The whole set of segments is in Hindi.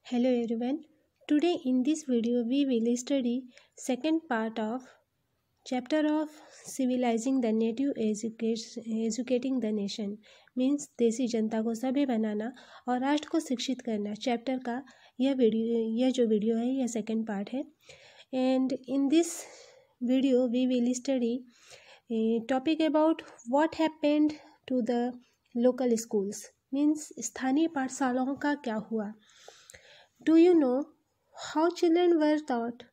Hello everyone. Today in this video we will study second part of chapter of civilizing the native educating the nation means देसी जनता को सभ्य बनाना और राष्ट्र को शिक्षित करना चैप्टर का यह जो वीडियो है यह सेकंड पार्ट है and in this video we will study a topic about what happened to the local schools means स्थानीय पाठशालाओं का क्या हुआ. Do you know how children were taught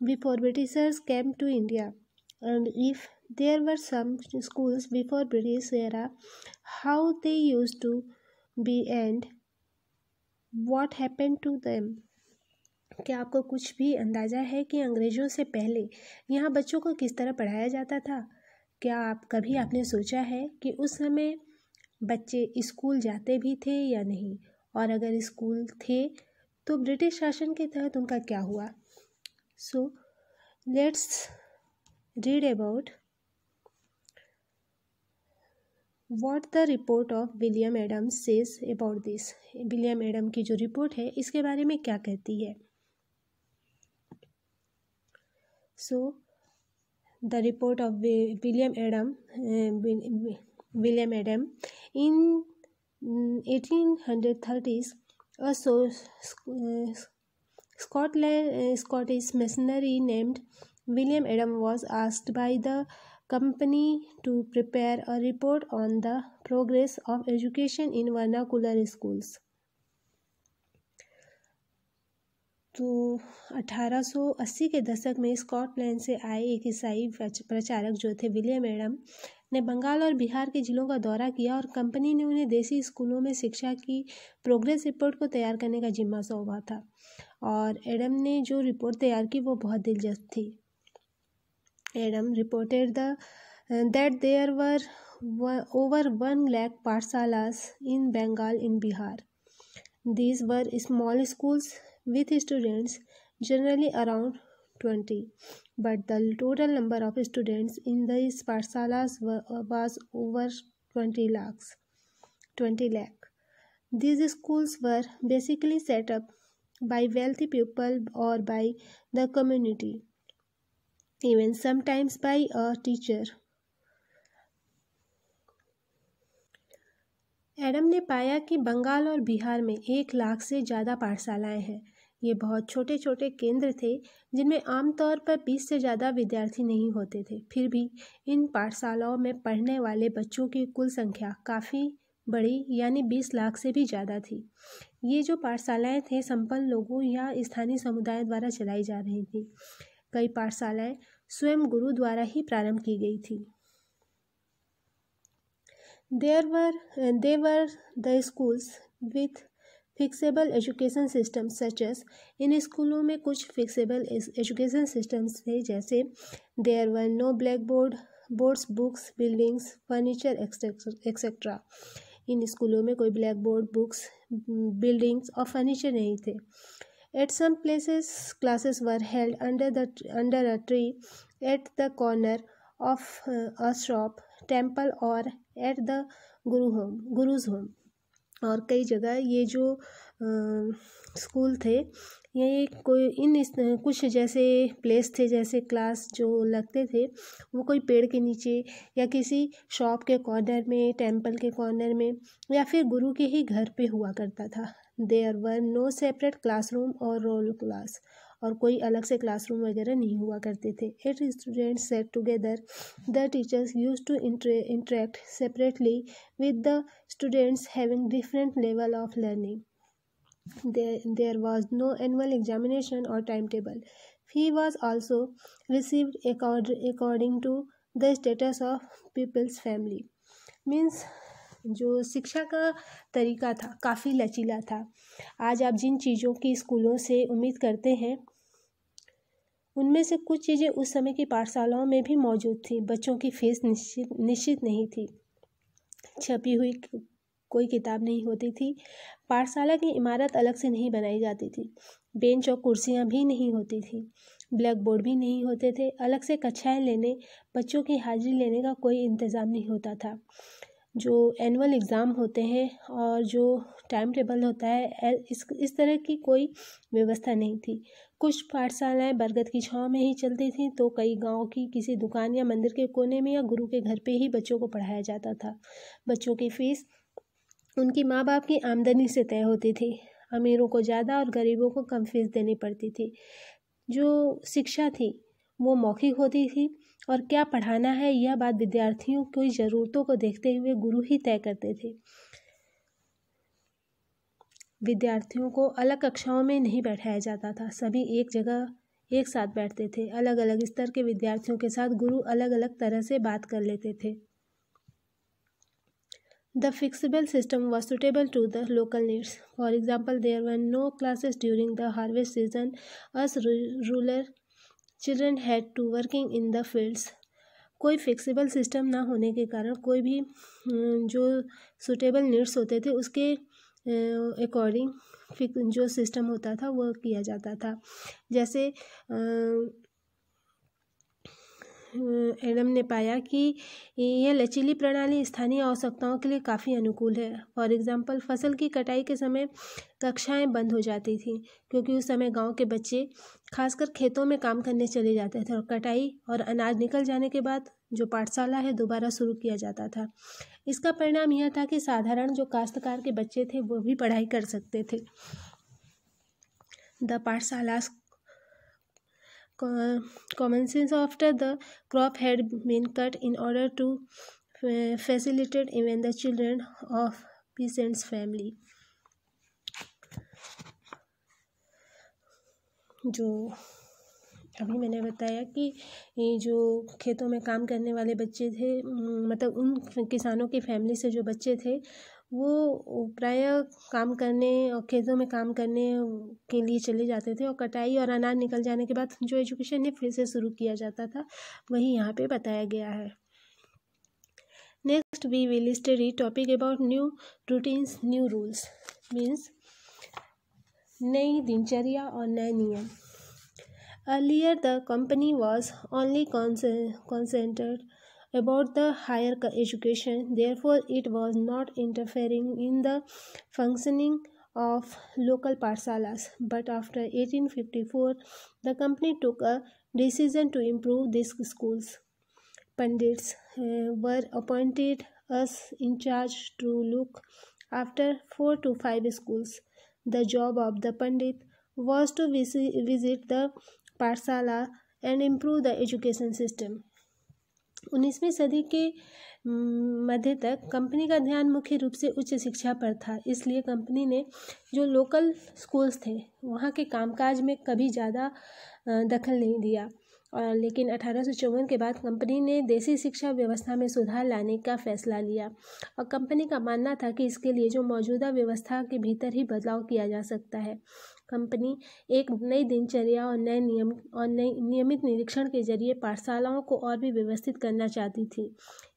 before Britishers came to India? And if there were some schools before British era, how they used to be and what happened to them? क्या आपको कुछ भी अंदाज़ा है कि अंग्रेज़ों से पहले यहाँ बच्चों को किस तरह पढ़ाया जाता था? क्या आपने सोचा है कि उस समय बच्चे स्कूल जाते भी थे या नहीं, और अगर स्कूल थे तो ब्रिटिश शासन के तहत उनका क्या हुआ. So let's read about what the report of William Adams says about this. William Adam की जो रिपोर्ट है इसके बारे में क्या कहती है. So the report of William Adam in 1830s. A Scottish missionary named William Adam was asked by the company to prepare a report on the progress of education in vernacular schools. तो 1880 के दशक में स्कॉटलैंड से आए एक ईसाई प्रचारक जो थे विलियम एडम ने बंगाल और बिहार के जिलों का दौरा किया और कंपनी ने उन्हें देसी स्कूलों में शिक्षा की प्रोग्रेस रिपोर्ट को तैयार करने का जिम्मा सौंपा था. और एडम ने जो रिपोर्ट तैयार की वो बहुत दिलचस्प थी. Adam reported that there were over 1 lakh pathshalas in Bengal in Bihar. These were small schools with students generally around 20, but the total number of students in these pathshalas was over 20 lakh. These schools were basically set up by wealthy people or by the community, even sometimes by a teacher. Adam ने पाया कि बंगाल और बिहार में 1 लाख से ज़्यादा पाठशालाएं हैं. ये बहुत छोटे छोटे केंद्र थे जिनमें आमतौर पर 20 से ज़्यादा विद्यार्थी नहीं होते थे. फिर भी इन पाठशालाओं में पढ़ने वाले बच्चों की कुल संख्या काफ़ी बड़ी यानी 20 लाख से भी ज़्यादा थी. ये जो पाठशालाएं थे संपन्न लोगों या स्थानीय समुदाय द्वारा चलाई जा रही थी. कई पाठशालाएं स्वयं गुरु द्वारा ही प्रारंभ की गई थी. They were the schools with fixable education systems such as इन स्कूलों में कुछ fixable education systems थे जैसे there were no blackboards, books, buildings, furniture etc. इन स्कूलों में कोई blackboard, books, buildings और furniture नहीं थे. At some places classes were held under a tree at the corner of a shop, temple और एट द गुरुज होम. और कई जगह ये जो स्कूल थे ये कुछ जैसे प्लेस थे जैसे क्लास जो लगते थे वो कोई पेड़ के नीचे या किसी शॉप के कॉर्नर में, टेम्पल के कॉर्नर में या फिर गुरु के ही घर पे हुआ करता था. There were no separate classroom और रोल क्लास, और कोई अलग से क्लासरूम वगैरह नहीं हुआ करते थे. 8 students sat together. The teachers used to interact separately with the students having different level of learning. There was no annual examination or timetable. Fee was also received according to the status of people's family. Means जो शिक्षा का तरीका था काफ़ी लचीला था. आज आप जिन चीज़ों की स्कूलों से उम्मीद करते हैं उनमें से कुछ चीज़ें उस समय की पाठशालाओं में भी मौजूद थी. बच्चों की फीस निश्चित नहीं थी. छपी हुई कोई किताब नहीं होती थी. पाठशाला की इमारत अलग से नहीं बनाई जाती थी. बेंच और कुर्सियां भी नहीं होती थी. ब्लैक बोर्ड भी नहीं होते थे. अलग से कक्षाएं लेने, बच्चों की हाजिरी लेने का कोई इंतज़ाम नहीं होता था. जो एनुअल एग्ज़ाम होते हैं और जो टाइम टेबल होता है, इस तरह की कोई व्यवस्था नहीं थी। कुछ पाठशालाएँ बरगद की छाँव में ही चलती थीं, तो कई गाँव की किसी दुकान या मंदिर के कोने में या गुरु के घर पे ही बच्चों को पढ़ाया जाता था। बच्चों की फ़ीस उनकी माँ बाप की आमदनी से तय होती थी। अमीरों को ज़्यादा और गरीबों को कम फीस देनी पड़ती थी। जो शिक्षा थी वो मौखिक होती थी और क्या पढ़ाना है यह बात विद्यार्थियों की ज़रूरतों को देखते हुए गुरु ही तय करते थे। विद्यार्थियों को अलग कक्षाओं में नहीं बैठाया जाता था, सभी एक जगह एक साथ बैठते थे। अलग अलग स्तर के विद्यार्थियों के साथ गुरु अलग अलग तरह से बात कर लेते थे। The flexible system was suitable to the local needs. For example, there were no classes during the harvest season as rural children had to working in the fields. कोई फ्लेक्सिबल सिस्टम ना होने के कारण कोई भी जो सूटेबल नीड्स होते थे उसके अकॉर्डिंग जो सिस्टम होता था वो किया जाता था। जैसे एडम ने पाया कि यह लचीली प्रणाली स्थानीय आवश्यकताओं के लिए काफ़ी अनुकूल है। फॉर एग्ज़ाम्पल, फसल की कटाई के समय कक्षाएं बंद हो जाती थीं क्योंकि उस समय गांव के बच्चे खासकर खेतों में काम करने चले जाते थे और कटाई और अनाज निकल जाने के बाद जो पाठशाला है दोबारा शुरू किया जाता था। इसका परिणाम यह था कि साधारण जो काश्तकार के बच्चे थे वो भी पढ़ाई कर सकते थे। The pathshalas commences after the crop had been cut in order to facilitate even the children of peasants family. जो अभी मैंने बताया कि ये जो खेतों में काम करने वाले बच्चे थे, मतलब उन किसानों की फैमिली से जो बच्चे थे वो प्रायः काम करने और खेतों में काम करने के लिए चले जाते थे और कटाई और अनाज निकल जाने के बाद जो एजुकेशन है फिर से शुरू किया जाता था, वही यहाँ पे बताया गया है। Next we will study topic about new routines new rules, means नई दिनचर्या और नए नियम। Earlier, the company was only concentrated about the higher education. Therefore, it was not interfering in the functioning of local pathshalas. But after 1854, the company took a decision to improve these schools. Pandits were appointed as in charge to look after 4 to 5 schools. The job of the Pandit was to visit the पाठशाला and improve the education system. 19वीं सदी के मध्य तक कंपनी का ध्यान मुख्य रूप से उच्च शिक्षा पर था, इसलिए कंपनी ने जो लोकल स्कूल्स थे वहाँ के कामकाज में कभी ज़्यादा दखल नहीं दिया। और लेकिन 1854 के बाद कंपनी ने देसी शिक्षा व्यवस्था में सुधार लाने का फैसला लिया और कंपनी का मानना था कि इसके लिए जो मौजूदा व्यवस्था के भीतर ही बदलाव किया जा सकता है। कंपनी एक नई दिनचर्या और नए नियम और नई नियमित निरीक्षण के जरिए पाठशालाओं को और भी व्यवस्थित करना चाहती थी।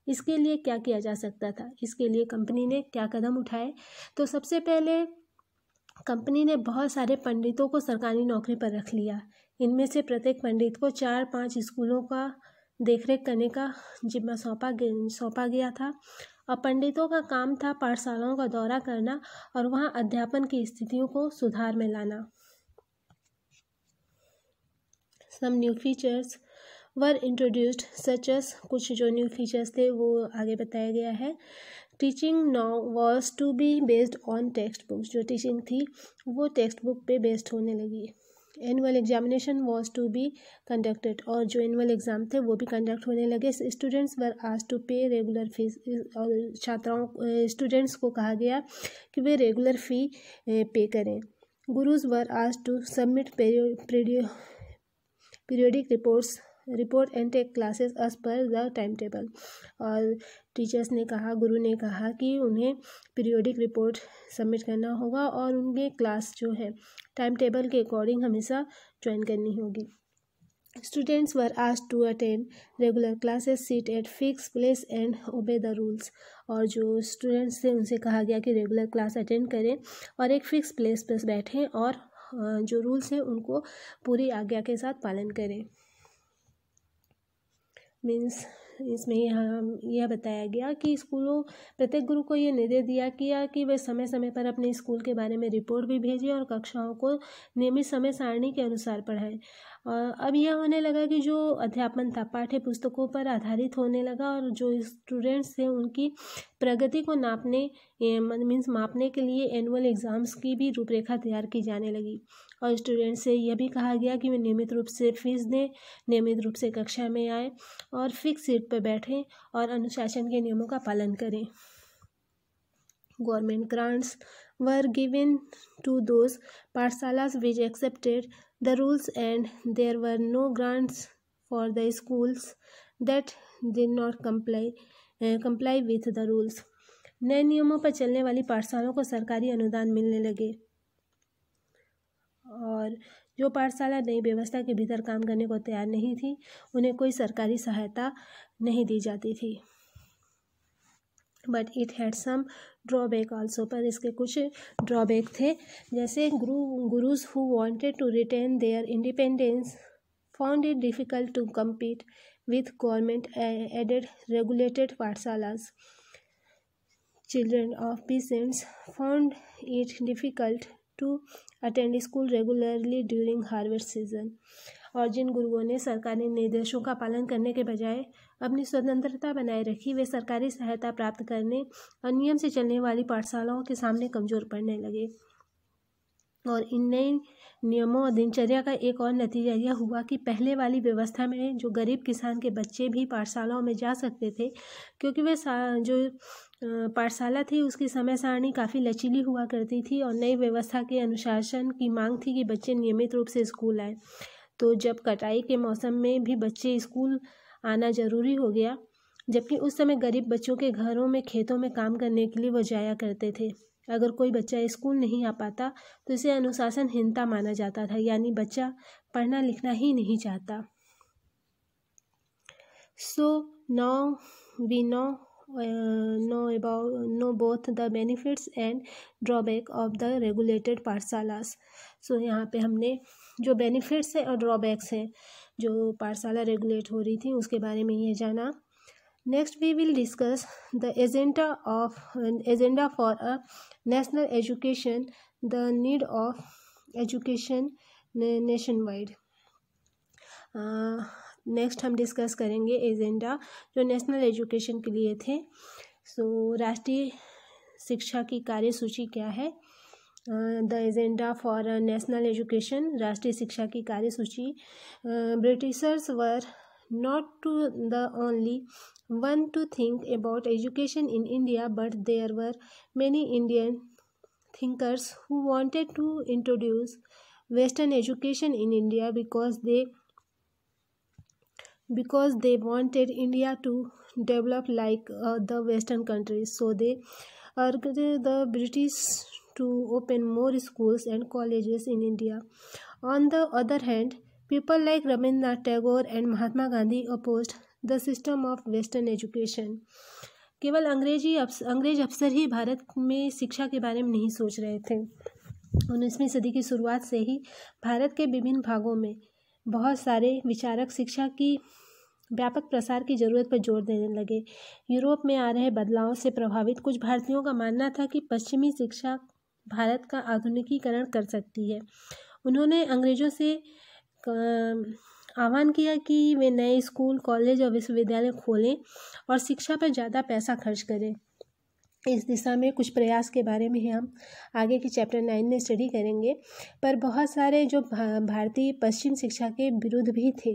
इसके लिए क्या किया जा सकता था, इसके लिए कंपनी ने क्या कदम उठाए? तो सबसे पहले कंपनी ने बहुत सारे पंडितों को सरकारी नौकरी पर रख लिया। इनमें से प्रत्येक पंडित को 4-5 स्कूलों का देखरेख करने का जिम्मा सौंपा गया था और पंडितों का काम था पाठशालाओं का दौरा करना और वहां अध्यापन की स्थितियों को सुधार में लाना। Some new features were introduced such as, कुछ जो न्यू फीचर्स थे वो आगे बताया गया है। Teaching now was to be based on text books, जो टीचिंग थी वो टेक्स्ट बुक पे बेस्ड होने लगी। Annual examination was to be conducted, और जो एनुअल एग्ज़ाम थे वो भी कंडक्ट होने लगे। Students were asked to pay regular fees, और स्टूडेंट्स को कहा गया कि वे रेगुलर फ़ी पे करें। Gurus were asked to submit periodic report and take classes as per the time table, और टीचर्स ने कहा, गुरु ने कहा कि उन्हें पीरियोडिक रिपोर्ट सबमिट करना होगा और उनके क्लास जो है टाइम टेबल के अकॉर्डिंग हमेशा ज्वाइन करनी होगी। Students were asked to attend regular classes, sit at fix place and obey the rules, और जो स्टूडेंट्स थे उनसे कहा गया कि रेगुलर क्लास अटेंड करें और एक फ़िक्स प्लेस पर बैठें और जो रूल्स हैं उनको पूरी आज्ञा के साथ पालन करें। मीन्स इसमें यह बताया गया कि प्रत्येक गुरु को ये निर्देश दिया गया कि वे समय समय पर अपने स्कूल के बारे में रिपोर्ट भी भेजें और कक्षाओं को नियमित समय सारणी के अनुसार पढ़ाएं। अब यह होने लगा कि जो अध्यापन था पाठ्य पुस्तकों पर आधारित होने लगा और जो स्टूडेंट्स थे उनकी प्रगति को मापने के लिए एनुअल एग्ज़ाम्स की भी रूपरेखा तैयार की जाने लगी। और स्टूडेंट्स से यह भी कहा गया कि वे नियमित रूप से फीस दें, नियमित रूप से कक्षा में आए और फिक्स सीट पर बैठें और अनुशासन के नियमों का पालन करें। Government grants were given to those pathshalas which accepted the rules, and there were no grants for the schools that did not comply with the rules. नए नियमों पर चलने वाली पाठशालाओं को सरकारी अनुदान मिलने लगे और जो पाठशाला नई व्यवस्था के भीतर काम करने को तैयार नहीं थी उन्हें कोई सरकारी सहायता नहीं दी जाती थी। But it had some drawback also, पर इसके कुछ ड्रॉबैक थे, जैसे gurus who wanted to retain their independence found it difficult to compete with government aided regulated pathshalas. Children of peasants found it difficult to attend school regularly during harvest season. और जिन गुरुओं ने सरकारी निर्देशों का पालन करने के बजाय अपनी स्वतंत्रता बनाए रखी, वे सरकारी सहायता प्राप्त करने और नियम से चलने वाली पाठशालाओं के सामने कमज़ोर पड़ने लगे। और इन नए नियमों और दिनचर्या का एक और नतीजा यह हुआ कि पहले वाली व्यवस्था में जो गरीब किसान के बच्चे भी पाठशालाओं में जा सकते थे, क्योंकि वे जो पाठशाला थी उसकी समय सारणी काफ़ी लचीली हुआ करती थी और नई व्यवस्था के अनुशासन की मांग थी कि बच्चे नियमित रूप से स्कूल आए। तो जब कटाई के मौसम में भी बच्चे स्कूल आना ज़रूरी हो गया, जबकि उस समय गरीब बच्चों के घरों में खेतों में काम करने के लिए वो जाया करते थे। अगर कोई बच्चा स्कूल नहीं आ पाता तो इसे अनुशासनहीनता माना जाता था, यानी बच्चा पढ़ना लिखना ही नहीं चाहता। So now we know both the benefits and drawback of the regulated pathshalas. So यहाँ पे हमने जो बेनिफिट्स है और ड्रॉबैक्स हैं जो पाठशाला रेगुलेट हो रही थी उसके बारे में ये जाना। Next we will discuss the agenda for a national education, the need of education nationwide. Next हम डिस्कस करेंगे एजेंडा जो नेशनल एजुकेशन के लिए थे। सो राष्ट्रीय शिक्षा की कार्यसूची क्या है? The agenda for national education, राष्ट्रीय शिक्षा की कार्यसूची। Britishers were not to the only one to think about education in India, but there were many Indian thinkers who wanted to introduce Western education in India because they wanted India to develop like the Western countries. So they urged the British to open more schools and colleges in India. On the other hand, people like Rabindranath Tagore and Mahatma Gandhi opposed the system of Western education. केवल अंग्रेज अफसर ही भारत में शिक्षा के बारे में नहीं सोच रहे थे। 19वीं सदी की शुरुआत से ही भारत के विभिन्न भागों में बहुत सारे विचारक शिक्षा की व्यापक प्रसार की ज़रूरत पर जोर देने लगे। यूरोप में आ रहे बदलावों से प्रभावित कुछ भारतीयों का मानना था कि पश्चिमी शिक्षा भारत का आधुनिकीकरण कर सकती है। उन्होंने अंग्रेज़ों से आह्वान किया कि वे नए स्कूल, कॉलेज और विश्वविद्यालय खोलें और शिक्षा पर ज़्यादा पैसा खर्च करें। इस दिशा में कुछ प्रयास के बारे में हम आगे के चैप्टर 9 में स्टडी करेंगे। पर बहुत सारे जो भारतीय पश्चिम शिक्षा के विरुद्ध भी थे,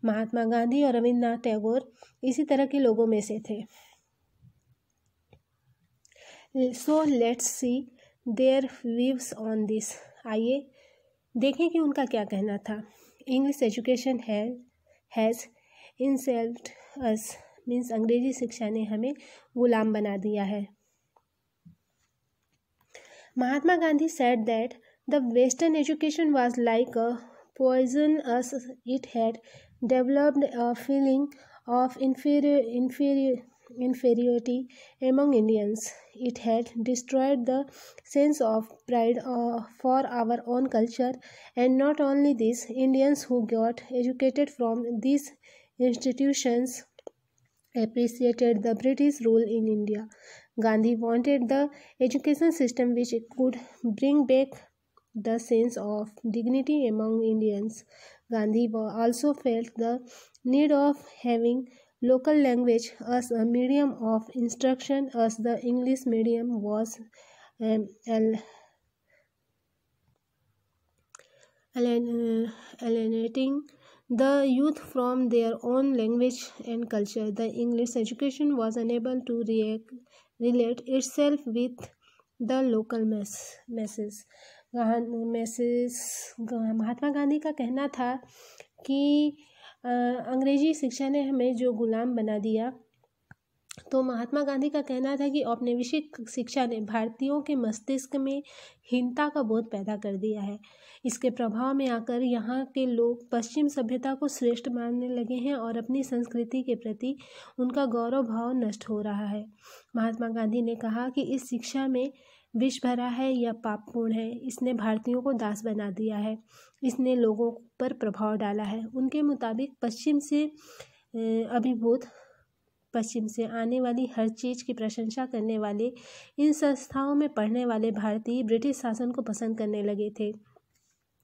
महात्मा गांधी और रविन्द्रनाथ टैगोर इसी तरह के लोगों में से थे। So let's see their views on this. आइए देखें कि उनका क्या कहना था। English education has insult us, means अंग्रेजी शिक्षा ने हमें गुलाम बना दिया है। Mahatma Gandhi said that the Western education was like a poison as it had developed a feeling of inferiority among Indians. It had destroyed the sense of pride for our own culture, and not only this, Indians who got educated from these institutions appreciated the British rule in India. Gandhi wanted the education system which could bring back the sense of dignity among Indians. Gandhi also felt the need of having local language as a medium of instruction, as the English medium was alienating the youth from their own language and culture. The English education was unable to relate itself with the local masses. Mahatma Gandhi का कहना था कि अंग्रेजी शिक्षा ने हमें जो गुलाम बना दिया, तो महात्मा गांधी का कहना था कि औपनिवेशिक शिक्षा ने भारतीयों के मस्तिष्क में हीनता का बोध पैदा कर दिया है। इसके प्रभाव में आकर यहाँ के लोग पश्चिम सभ्यता को श्रेष्ठ मानने लगे हैं और अपनी संस्कृति के प्रति उनका गौरव भाव नष्ट हो रहा है। महात्मा गांधी ने कहा कि इस शिक्षा में विष भरा है या पापपूर्ण है। इसने भारतीयों को दास बना दिया है, इसने लोगों पर प्रभाव डाला है। उनके मुताबिक पश्चिम से आने वाली हर चीज़ की प्रशंसा करने वाले इन संस्थाओं में पढ़ने वाले भारतीय ब्रिटिश शासन को पसंद करने लगे थे।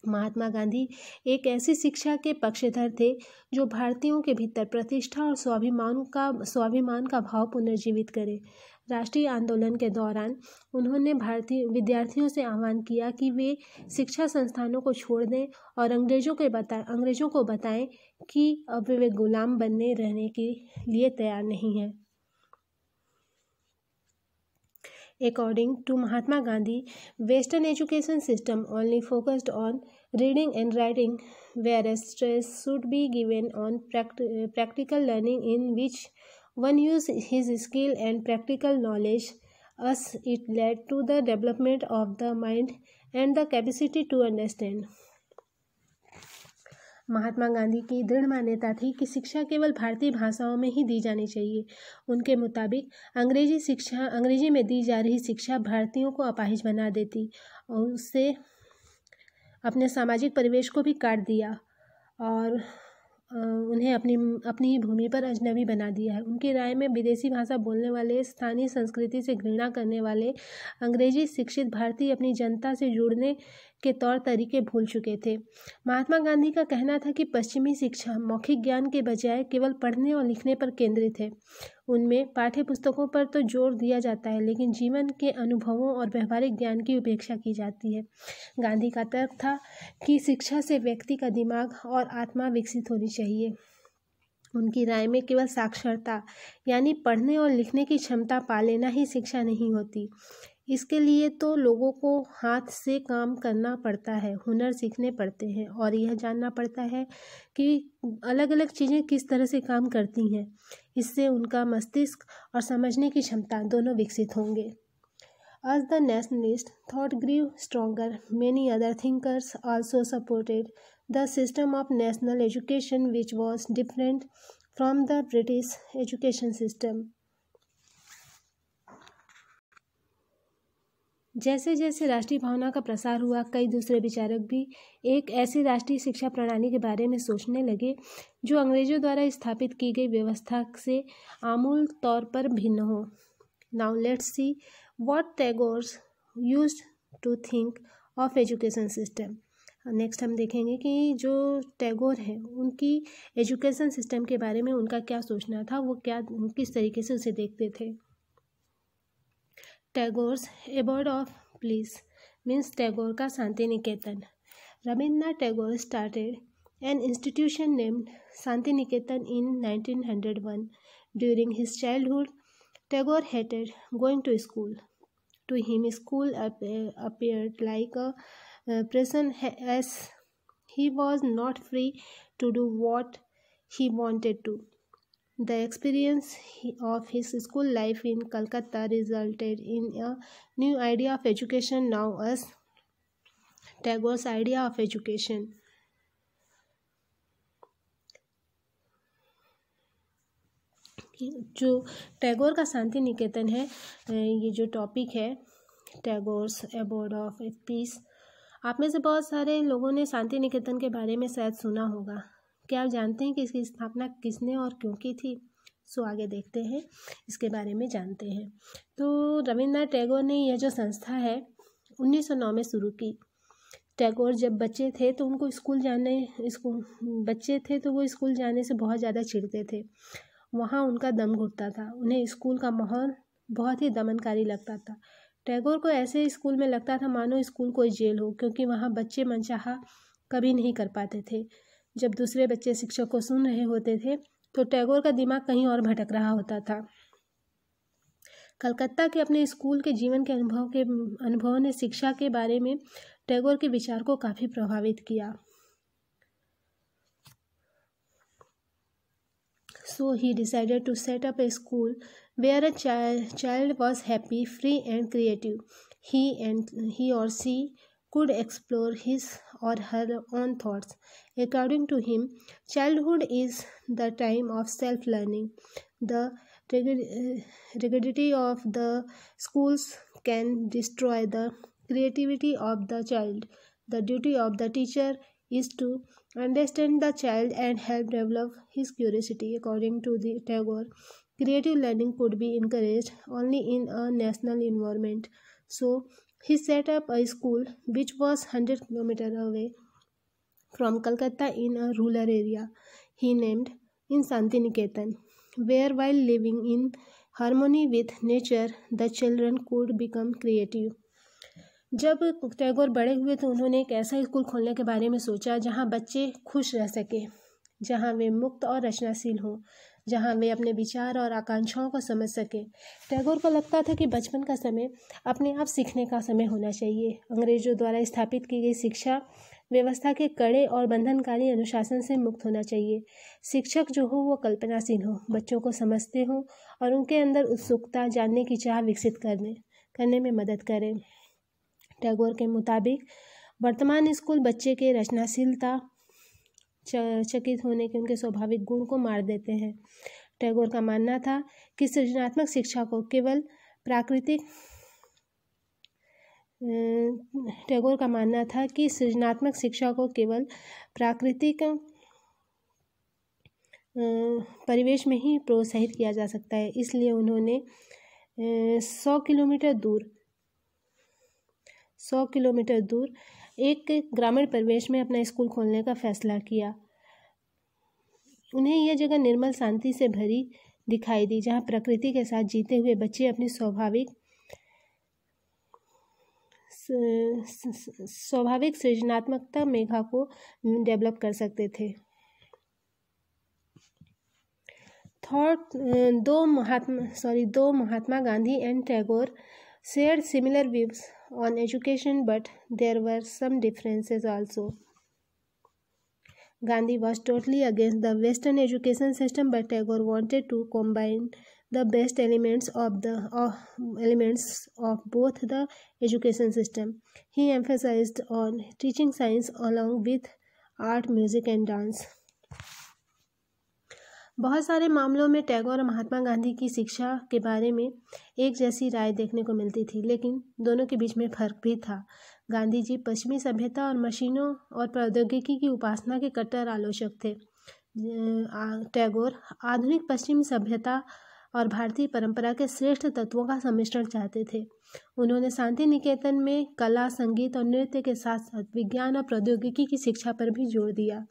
महात्मा गांधी एक ऐसी शिक्षा के पक्षधर थे जो भारतीयों के भीतर प्रतिष्ठा और स्वाभिमान का भाव पुनर्जीवित करे। राष्ट्रीय आंदोलन के दौरान उन्होंने भारतीय विद्यार्थियों से आह्वान किया कि वे शिक्षा संस्थानों को छोड़ दें और अंग्रेजों को बताएं कि अब वे गुलाम बने रहने के लिए तैयार नहीं हैं। According to Mahatma Gandhi, Western education system only focused on reading and writing, whereas stress should be given on practical learning in which one uses his skill and practical knowledge, as it led to the development of the mind and the capacity to understand. Mahatma Gandhi की दृढ़ मान्यता थी कि शिक्षा केवल भारतीय भाषाओं में ही दी जानी चाहिए। उनके मुताबिक अंग्रेजी में दी जा रही शिक्षा भारतीयों को अपाहिज बना देती और उससे अपने सामाजिक परिवेश को भी काट दिया और उन्हें अपनी ही भूमि पर अजनबी बना दिया है। उनकी राय में विदेशी भाषा बोलने वाले, स्थानीय संस्कृति से घृणा करने वाले अंग्रेजी शिक्षित भारतीय अपनी जनता से जुड़ने के तौर तरीके भूल चुके थे। महात्मा गांधी का कहना था कि पश्चिमी शिक्षा मौखिक ज्ञान के बजाय केवल पढ़ने और लिखने पर केंद्रित है। उनमें पाठ्य पुस्तकों पर तो जोर दिया जाता है, लेकिन जीवन के अनुभवों और व्यवहारिक ज्ञान की उपेक्षा की जाती है। गांधी का तर्क था कि शिक्षा से व्यक्ति का दिमाग और आत्मा विकसित होनी चाहिए। उनकी राय में केवल साक्षरता यानी पढ़ने और लिखने की क्षमता पा लेना ही शिक्षा नहीं होती। इसके लिए तो लोगों को हाथ से काम करना पड़ता है, हुनर सीखने पड़ते हैं और यह जानना पड़ता है कि अलग अलग चीज़ें किस तरह से काम करती हैं। इससे उनका मस्तिष्क और समझने की क्षमता दोनों विकसित होंगे। As the nationalist thought grew stronger, many other thinkers also supported the system of national education, which was different from the British education system. जैसे जैसे राष्ट्रीय भावना का प्रसार हुआ, कई दूसरे विचारक भी एक ऐसी राष्ट्रीय शिक्षा प्रणाली के बारे में सोचने लगे जो अंग्रेजों द्वारा स्थापित की गई व्यवस्था से आमूल तौर पर भिन्न हो। Now let's see what Tagore used to think of education system. Next हम देखेंगे कि जो टैगोर हैं उनकी एजुकेशन सिस्टम के बारे में उनका क्या सोचना था, वो किस तरीके से उसे देखते थे। Tagore's abode of bliss means Tagore का Shanti Niketan. Rabindranath Tagore started an institution named Shanti Niketan in 1901. During his childhood, Tagore hated going to school. To him, school appeared like a prison, as he was not free to do what he wanted to. The experience of his school life in Calcutta resulted in a new idea of education known as Tagore's idea of education. जो टैगोर का शांति निकेतन है, ये जो टॉपिक है टैगोर्स एबोर्ड ऑफ पीस, आप में से बहुत सारे लोगों ने शांति निकेतन के बारे में शायद सुना होगा। क्या आप जानते हैं कि इसकी स्थापना किसने और क्यों की थी? सो आगे देखते हैं, इसके बारे में जानते हैं। तो रविन्द्रनाथ टैगोर ने यह जो संस्था है 1909 में शुरू की। टैगोर जब बच्चे थे तो उनको वो स्कूल जाने से बहुत ज़्यादा चिढ़ते थे। वहाँ उनका दम घुटता था, उन्हें स्कूल का माहौल बहुत ही दमनकारी लगता था। टैगोर को ऐसे स्कूल में लगता था मानो स्कूल कोई जेल हो, क्योंकि वहाँ बच्चे मनचाहा कभी नहीं कर पाते थे। जब दूसरे बच्चे शिक्षक को सुन रहे होते थे तो टैगोर का दिमाग कहीं और भटक रहा होता था। कलकत्ता के अपने स्कूल के जीवन के अनुभवों ने शिक्षा के बारे में टैगोर के विचार को काफ़ी प्रभावित किया। So he decided to set up a school where a child was happy, free and creative. He or she could explore his or her own thoughts. According to him, childhood is the time of self-learning. The rigidity of the schools can destroy the creativity of the child. The duty of the teacher is to understand the child and help develop his curiosity. According to the Tagore, creative learning could be encouraged only in a national environment. So he set up a school which was 100 kilometers away from Calcutta in a rural area he named in Santiniketan, where while living in harmony with nature, the children could become creative. जब टैगोर बड़े हुए तो उन्होंने एक ऐसा स्कूल खोलने के बारे में सोचा जहां बच्चे खुश रह सके, जहां वे मुक्त और रचनाशील हों, जहां वे अपने विचार और आकांक्षाओं को समझ सके। टैगोर को लगता था कि बचपन का समय अपने आप सीखने का समय होना चाहिए। अंग्रेजों द्वारा स्थापित की गई शिक्षा व्यवस्था के कड़े और बंधनकारी अनुशासन से मुक्त होना चाहिए। शिक्षक जो हो वो कल्पनाशील हो, बच्चों को समझते हों और उनके अंदर उत्सुकता, जानने की चाह विकसित करने में मदद करें। टैगोर के मुताबिक वर्तमान स्कूल बच्चे के रचनाशीलता, चकित होने के उनके स्वाभाविक गुण को मार देते हैं। टैगोर का मानना था कि सृजनात्मक शिक्षा को केवल प्राकृतिक परिवेश में ही प्रोत्साहित किया जा सकता है। इसलिए उन्होंने 100 किलोमीटर दूर एक ग्रामीण परिवेश में अपना स्कूल खोलने का फैसला किया। उन्हें यह जगह निर्मल शांति से भरी दिखाई दी, जहां प्रकृति के साथ जीते हुए बच्चे अपनी स्वाभाविक सृजनात्मकता मेघा को डेवलप कर सकते थे। दो Mahatma Gandhi and Tagore shared similar views on education, but there were some differences also. Gandhi was totally against the Western education system, but Tagore wanted to combine the best elements of both the education system. He emphasized on teaching science along with art, music and dance. बहुत सारे मामलों में टैगोर और महात्मा गांधी की शिक्षा के बारे में एक जैसी राय देखने को मिलती थी, लेकिन दोनों के बीच में फर्क भी था। गांधी जी पश्चिमी सभ्यता और मशीनों और प्रौद्योगिकी की उपासना के कट्टर आलोचक थे। टैगोर आधुनिक पश्चिमी सभ्यता और भारतीय परंपरा के श्रेष्ठ तत्वों का सम्मिश्रण चाहते थे। उन्होंने शांति निकेतन में कला, संगीत और नृत्य के साथ साथ विज्ञान और प्रौद्योगिकी की शिक्षा पर भी जोर दिया।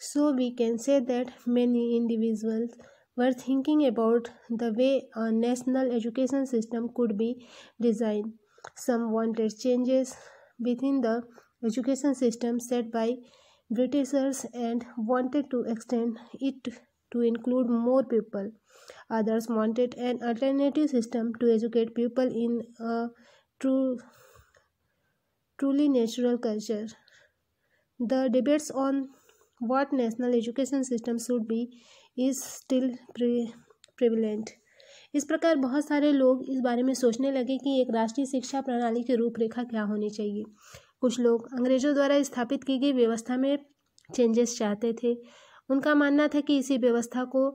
So we can say that many individuals were thinking about the way a national education system could be designed. Some wanted changes within the education system set by Britishers and wanted to extend it to include more people. Others wanted an alternative system to educate people in a truly natural culture. The debates on what national education system should be is still prevalent. इस प्रकार बहुत सारे लोग इस बारे में सोचने लगे कि एक राष्ट्रीय शिक्षा प्रणाली की रूपरेखा क्या होनी चाहिए। कुछ लोग अंग्रेजों द्वारा स्थापित की गई व्यवस्था में चेंजेस चाहते थे। उनका मानना था कि इसी व्यवस्था को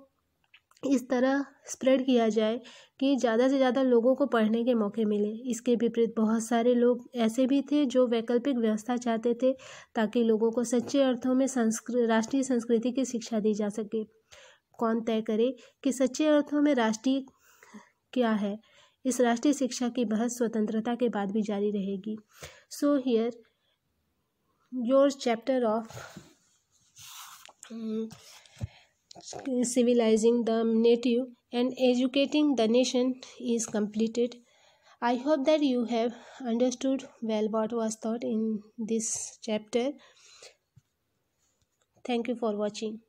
इस तरह स्प्रेड किया जाए कि ज़्यादा से ज़्यादा लोगों को पढ़ने के मौके मिले। इसके विपरीत बहुत सारे लोग ऐसे भी थे जो वैकल्पिक व्यवस्था चाहते थे ताकि लोगों को सच्चे अर्थों में राष्ट्रीय संस्कृति की शिक्षा दी जा सके। कौन तय करे कि सच्चे अर्थों में राष्ट्रीय क्या है? इस राष्ट्रीय शिक्षा की बहस स्वतंत्रता के बाद भी जारी रहेगी। So here your chapter of civilizing the native and educating the nation is completed. I hope that you have understood well what was taught in this chapter. Thank you for watching.